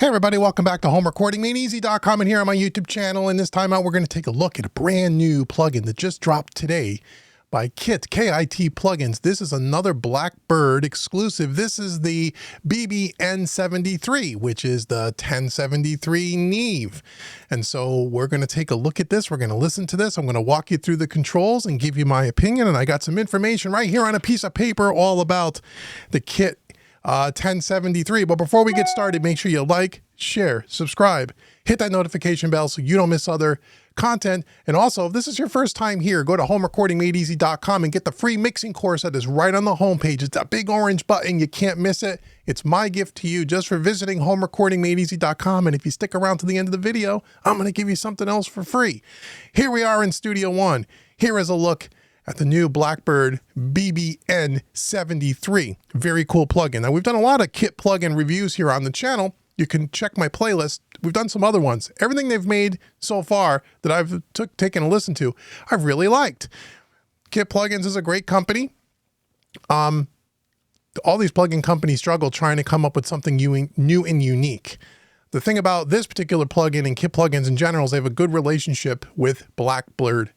Hey everybody, welcome back to HomeRecordingMadeEasy.com and here on my YouTube channel. And this time out, we're going to take a look at a brand new plugin that just dropped today by KIT Plugins. This is another Blackbird exclusive. This is the BBN73, which is the 1073 Neve. And so we're going to take a look at this. We're going to listen to this. I'm going to walk you through the controls and give you my opinion. And I got some information right here on a piece of paper all about the KIT 1073. But before we get started, make sure you like, share, subscribe, hit that notification bell so you don't miss other content. And also, if this is your first time here, go to HomeRecordingMadeEasy.com and get the free mixing course that is right on the homepage. It's that big orange button. You can't miss it. It's my gift to you just for visiting HomeRecordingMadeEasy.com. And if you stick around to the end of the video, I'm going to give you something else for free. Here we are in Studio One. Here is a look at the new Blackbird BBN73. Very cool plugin. Now, we've done a lot of KIT plugin reviews here on the channel. You can check my playlist. We've done some other ones. Everything they've made so far that I've taken a listen to, I've really liked. KIT Plugins is a great company. All these plugin companies struggle trying to come up with something new and unique. The thing about this particular plugin and KIT plugins in general is they have a good relationship with Blackbird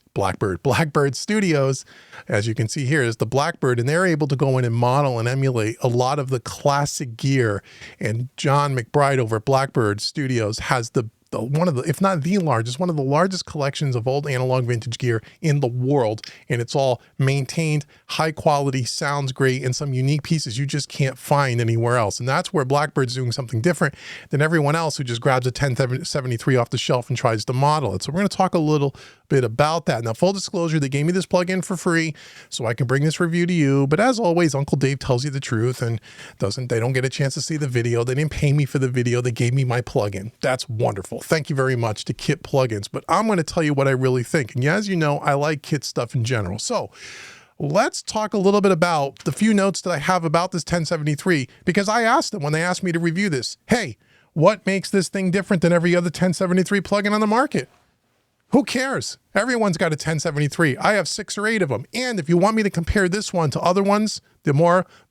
Studios. As you can see here is the Blackbird, and they're able to go in and model and emulate a lot of the classic gear. And John McBride over at Blackbird Studios has one of the, if not the largest, one of the largest collections of old analog vintage gear in the world. And it's all maintained, high quality, sounds great, and some unique pieces you just can't find anywhere else. And that's where Blackbird's doing something different than everyone else who just grabs a 1073 off the shelf and tries to model it. So we're going to talk a little bit about that. Now, full disclosure, they gave me this plugin for free so I can bring this review to you. But as always, Uncle Dave tells you the truth and they don't get a chance to see the video. They didn't pay me for the video. They gave me my plugin. That's wonderful. Thank you very much to KIT Plugins. But I'm going to tell you what I really think. And as you know, I like KIT stuff in general. So let's talk a little bit about the few notes that I have about this 1073, because I asked them when they asked me to review this, hey, what makes this thing different than every other 1073 plugin on the market? Who cares? Everyone's got a 1073. I have 6 or 8 of them. And if you want me to compare this one to other ones, the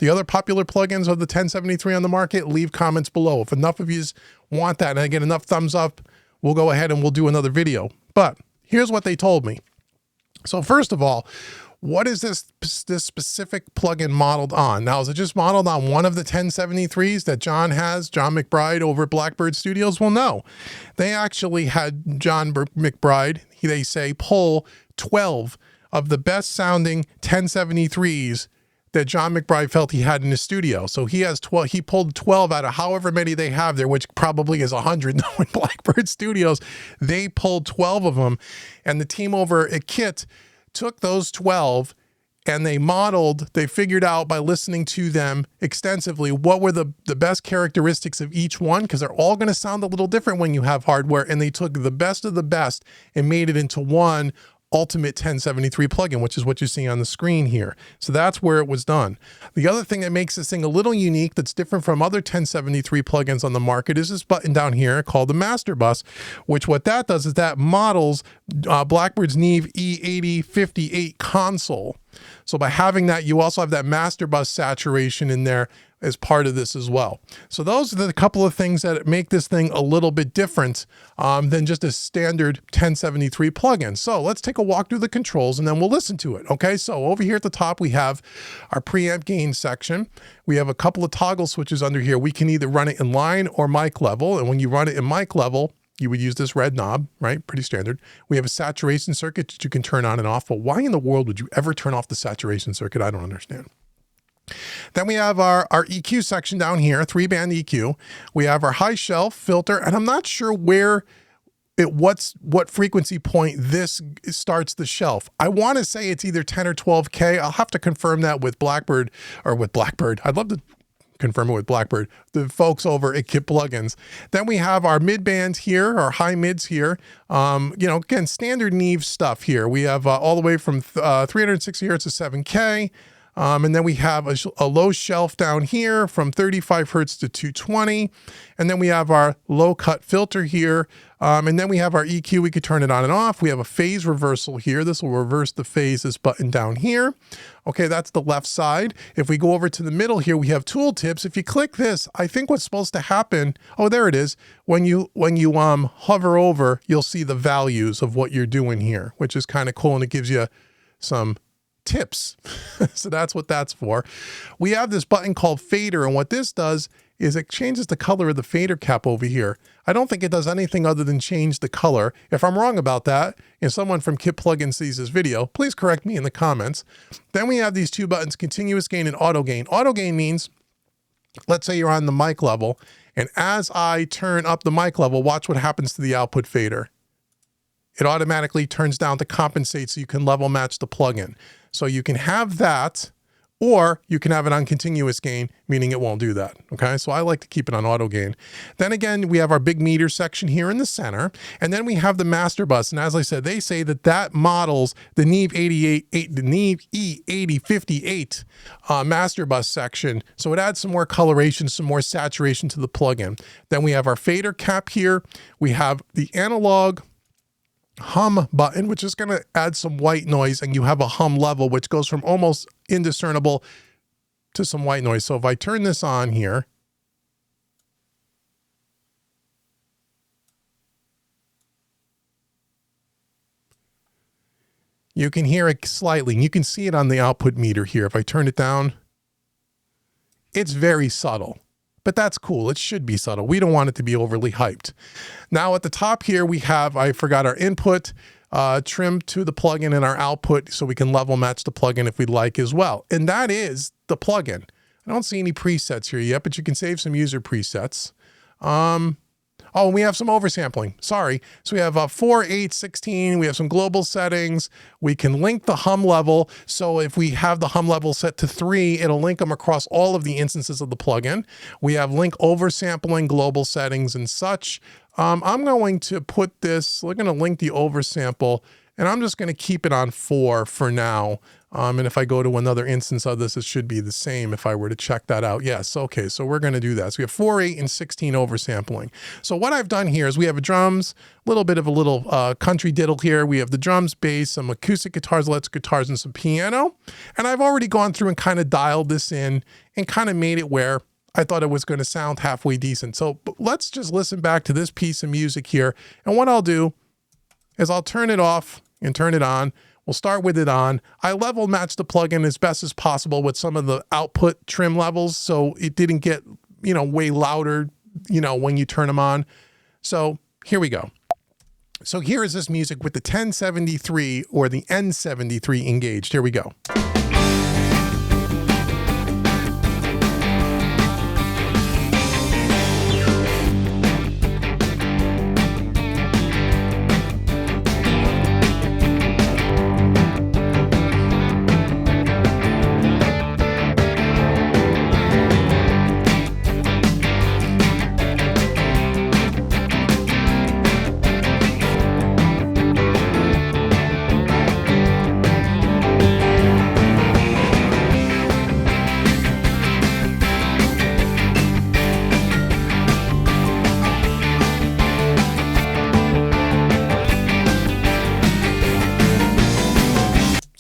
other popular plugins of the 1073 on the market, leave comments below. If enough of you want that and I get enough thumbs up, we'll go ahead and we'll do another video. But here's what they told me. So first of all, what is this specific plugin modeled on? Now, is it just modeled on one of the 1073s that John McBride over at Blackbird Studios? Well, no. They actually had John McBride, they say, pull 12 of the best sounding 1073s that John McBride felt he had in his studio. So he has 12, he pulled 12 out of however many they have there, which probably is 100 in Blackbird Studios. They pulled 12 of them, and the team over at KIT took those 12 and they figured out by listening to them extensively what were the best characteristics of each one, because they're all going to sound a little different when you have hardware, and they took the best of the best and made it into one ultimate 1073 plugin, which is what you see on the screen here. So that's where it was done. The other thing that makes this thing a little unique that's different from other 1073 plugins on the market is this button down here called the Master Bus, which what that does is that models Blackbird's Neve E8058 console. So by having that, you also have that Master Bus saturation in there as part of this as well. So those are the couple of things that make this thing a little bit different than just a standard 1073 plugin. So let's take a walk through the controls and then we'll listen to it. Okay, so over here at the top, we have our preamp gain section. We have a couple of toggle switches under here. We can either run it in line or mic level. And when you run it in mic level, you would use this red knob, right? Pretty standard. We have a saturation circuit that you can turn on and off. But why in the world would you ever turn off the saturation circuit? I don't understand. Then we have our EQ section down here, 3-band EQ. We have our high shelf filter, and I'm not sure what frequency point this starts the shelf. I want to say it's either 10 or 12K. I'll have to confirm that with Blackbird. I'd love to confirm it with Blackbird, the folks over at KIT Plugins. Then we have our mid-bands here, our high mids here. Again, standard Neve stuff here. We have all the way from 360 hertz to 7K. And then we have a low shelf down here from 35 Hertz to 220. And then we have our low cut filter here. And then we have our EQ. We could turn it on and off. We have a phase reversal here. This will reverse the phase, this button down here. Okay, that's the left side. If we go over to the middle here, we have tooltips. If you click this, I think what's supposed to happen, oh, there it is. When you hover over, you'll see the values of what you're doing here, which is kind of cool, and it gives you some tips. So that's what that's for. We have this button called fader, and what this does is it changes the color of the fader cap over here. I don't think it does anything other than change the color. If I'm wrong about that, if someone from Kit Plugin sees this video, please correct me in the comments. Then we have these two buttons, continuous gain and auto gain. Auto gain means, let's say you're on the mic level, and as I turn up the mic level, watch what happens to the output fader. It automatically turns down to compensate so you can level match the plugin. So you can have that, or you can have it on continuous gain, meaning it won't do that. Okay, so I like to keep it on auto gain. Then again, we have our big meter section here in the center, and then we have the master bus. And as I said, they say that that models the Neve the Neve E8058 master bus section. So it adds some more coloration, some more saturation to the plugin. Then we have our fader cap here. We have the analog hum button, which is going to add some white noise, and you have a hum level, which goes from almost indiscernible to some white noise. So if I turn this on here, you can hear it slightly. You can see it on the output meter here. If I turn it down, it's very subtle. But that's cool. It should be subtle. We don't want it to be overly hyped. Now at the top here, we have, I forgot our input, trim to the plugin, and our output, so we can level match the plugin if we'd like as well. And that is the plugin. I don't see any presets here yet, but you can save some user presets. Oh, we have some oversampling. Sorry. So we have 4, 8, 16. We have some global settings. We can link the hum level. So if we have the hum level set to 3, it'll link them across all of the instances of the plugin. We have link oversampling, global settings, and such. I'm going to put this, we're going to link the oversample, and I'm just going to keep it on 4 for now. And if I go to another instance of this, it should be the same if I were to check that out. Yes, okay, so we're going to do that. So we have 4, 8, and 16 oversampling. So what I've done here is we have a drums, a little bit of a little country diddle here. We have the drums, bass, some acoustic guitars, electric guitars, and some piano. And I've already gone through and kind of dialed this in and kind of made it where I thought it was going to sound halfway decent. So let's just listen back to this piece of music here. And what I'll do is I'll turn it off and turn it on. We'll start with it on. I level match the plugin as best as possible with some of the output trim levels, so it didn't get, way louder, when you turn them on. So here we go. So here is this music with the 1073 or the N73 engaged. Here we go.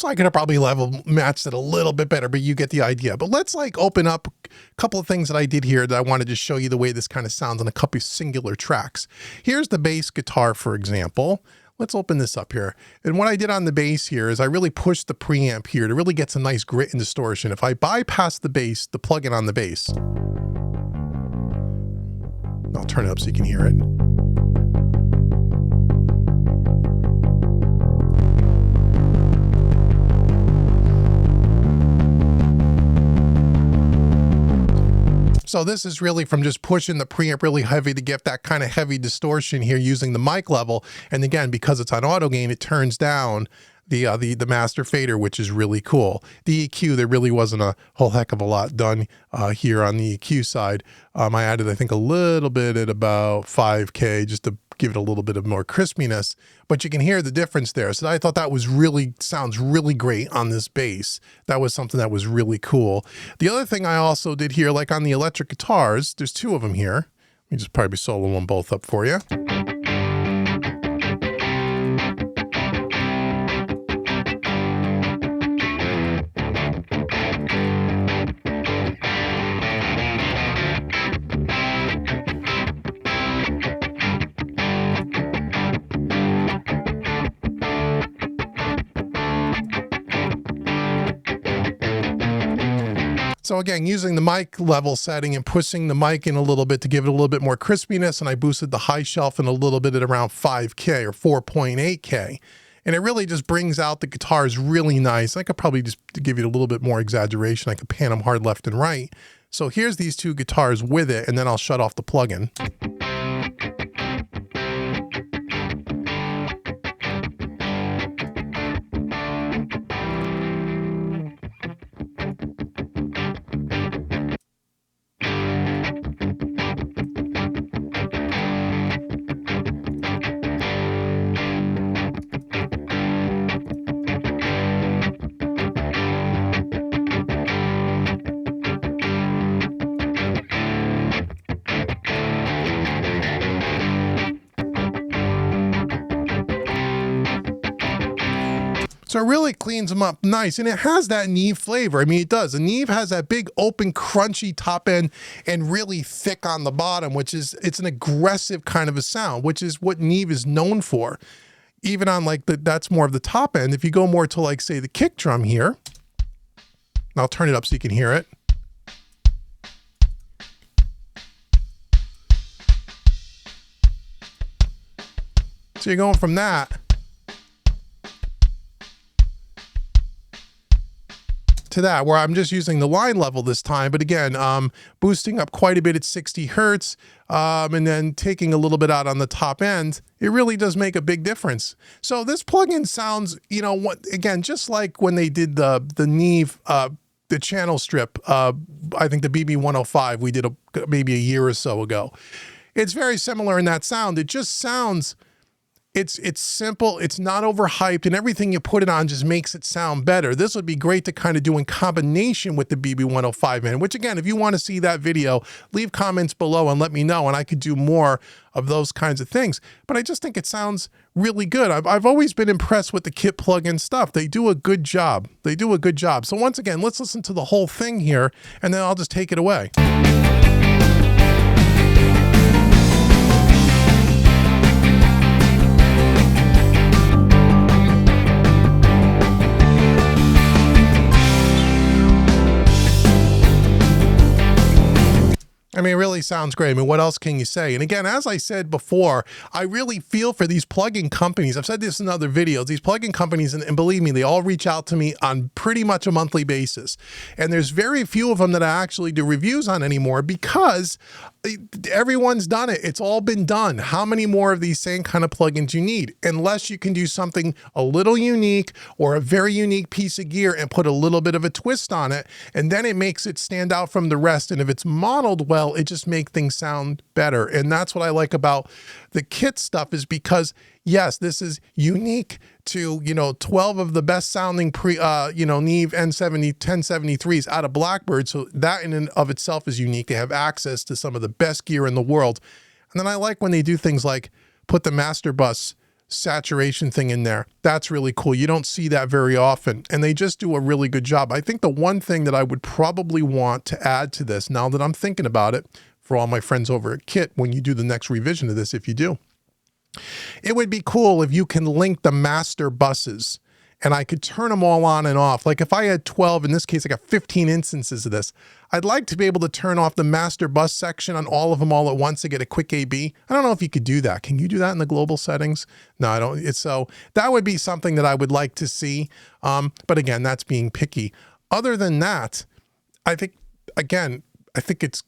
I could have probably level matched it a little bit better, but you get the idea. But let's open up a couple of things that I did here that I wanted to show you the way this kind of sounds on a couple of singular tracks. Here's the bass guitar, for example. Let's open this up here. And what I did on the bass here is I really pushed the preamp here to really get some nice grit and distortion. If I bypass the bass, the plugin on the bass, I'll turn it up so you can hear it. So this is really from just pushing the preamp really heavy to get that kind of heavy distortion here using the mic level. And again, because it's on auto gain, it turns down the master fader, which is really cool. The EQ, there really wasn't a whole heck of a lot done here on the EQ side. I added, I think, a little bit at about 5K just to give it a little bit of more crispiness, but you can hear the difference there. So I thought that was sounds really great on this bass. That was something that was really cool. The other thing I also did here, like on the electric guitars, there's two of them here. Let me just probably solo them both up for you. So again, using the mic level setting and pushing the mic in a little bit to give it a little bit more crispiness, and I boosted the high shelf in a little bit at around 5K or 4.8K. And it really just brings out the guitars really nice. I could probably just give it a little bit more exaggeration. I could pan them hard left and right. So here's these two guitars with it, and then I'll shut off the plugin. So it really cleans them up nice, and it has that Neve flavor. I mean, it does. The Neve has that big, open, crunchy top end and really thick on the bottom, which is, it's an aggressive kind of a sound, which is what Neve is known for. Even on like that's more of the top end. If you go more to like, say, the kick drum here, and I'll turn it up so you can hear it. So you're going from that to that, where I'm just using the line level this time, but again, boosting up quite a bit at 60 Hertz, and then taking a little bit out on the top end. It really does make a big difference. So this plugin sounds, you know, what, again, just like when they did the Neve, the channel strip, I think the BB105 we did maybe a year or so ago. It's very similar in that sound. It just sounds, it's simple, it's not overhyped, and everything you put it on just makes it sound better. This would be great to kind of do in combination with the BB105 man, which again, if you want to see that video, leave comments below and let me know, and I could do more of those kinds of things. But I just think it sounds really good. I've always been impressed with the kit plugin stuff. They do a good job. They do a good job. So once again, let's listen to the whole thing here, and then I'll just take it away. I mean, it really sounds great. I mean, what else can you say? And again, as I said before, I really feel for these plugin companies. I've said this in other videos. These plugin companies, and believe me, they all reach out to me on pretty much a monthly basis. And there's very few of them that I actually do reviews on anymore because everyone's done it. It's all been done. How many more of these same kind of plugins you need? Unless you can do something a little unique or a very unique piece of gear and put a little bit of a twist on it, and then it makes it stand out from the rest. And if it's modeled well, it just makes things sound better. And that's what I like about the kit stuff, is because yes, this is unique to, you know, 12 of the best sounding Neve N70 1073s out of Blackbird. So that in and of itself is unique. They have access to some of the best gear in the world. And then I like when they do things like put the master bus saturation thing in there. That's really cool. You don't see that very often, and they just do a really good job. I think the one thing that I would probably want to add to this, now that I'm thinking about it, for all my friends over at Kit, when you do the next revision of this, if you do, it would be cool if you can link the master buses and I could turn them all on and off. Like if I had 12, in this case, I got 15 instances of this. I'd like to be able to turn off the master bus section on all of them all at once to get a quick AB. I don't know if you could do that. Can you do that in the global settings? No, I don't. So that would be something that I would like to see. But again, that's being picky. Other than that, I think, again, I think it's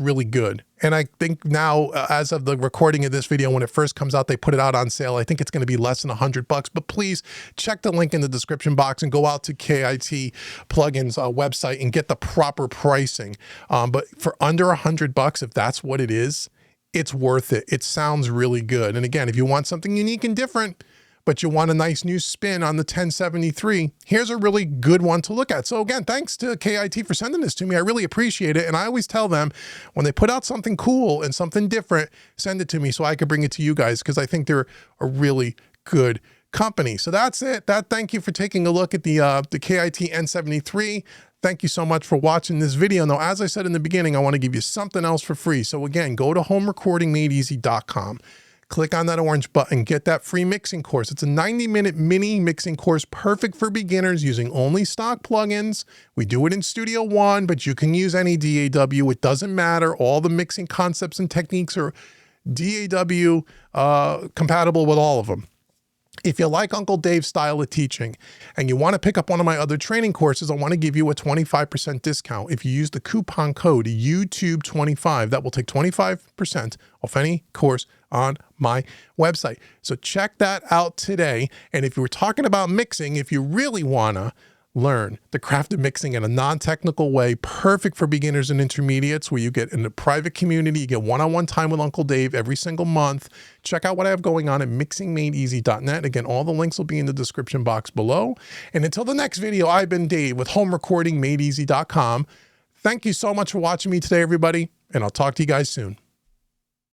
really good. And I think now, as of the recording of this video, when it first comes out, they put it out on sale. I think it's going to be less than $100, but please check the link in the description box and go out to KIT Plugins website and get the proper pricing. But for under $100, if that's what it is, it's worth it. It sounds really good. And again, if you want something unique and different, but you want a nice new spin on the 1073, here's a really good one to look at. So again, thanks to KIT for sending this to me. I really appreciate it. And I always tell them when they put out something cool and something different, send it to me so I can bring it to you guys, because I think they're a really good company. So that's it. Thank you for taking a look at the KIT N73. Thank you so much for watching this video. Now, as I said in the beginning, I want to give you something else for free. So again, go to homerecordingmadeeasy.com. Click on that orange button, get that free mixing course. It's a 90-minute mini mixing course, perfect for beginners using only stock plugins. We do it in Studio One, but you can use any DAW. It doesn't matter. All the mixing concepts and techniques are DAW compatible with all of them. If you like Uncle Dave's style of teaching and you want to pick up one of my other training courses, I want to give you a 25% discount. If you use the coupon code YouTube25, that will take 25% off any course on my website. So check that out today. And if you were talking about mixing, if you really want to learn the craft of mixing in a non-technical way, perfect for beginners and intermediates, where you get in a private community, you get one-on-one time with Uncle Dave every single month. Check out what I have going on at mixingmadeeasy.net. Again, all the links will be in the description box below. And until the next video, I've been Dave with homerecordingmadeeasy.com. Thank you so much for watching me today, everybody, and I'll talk to you guys soon.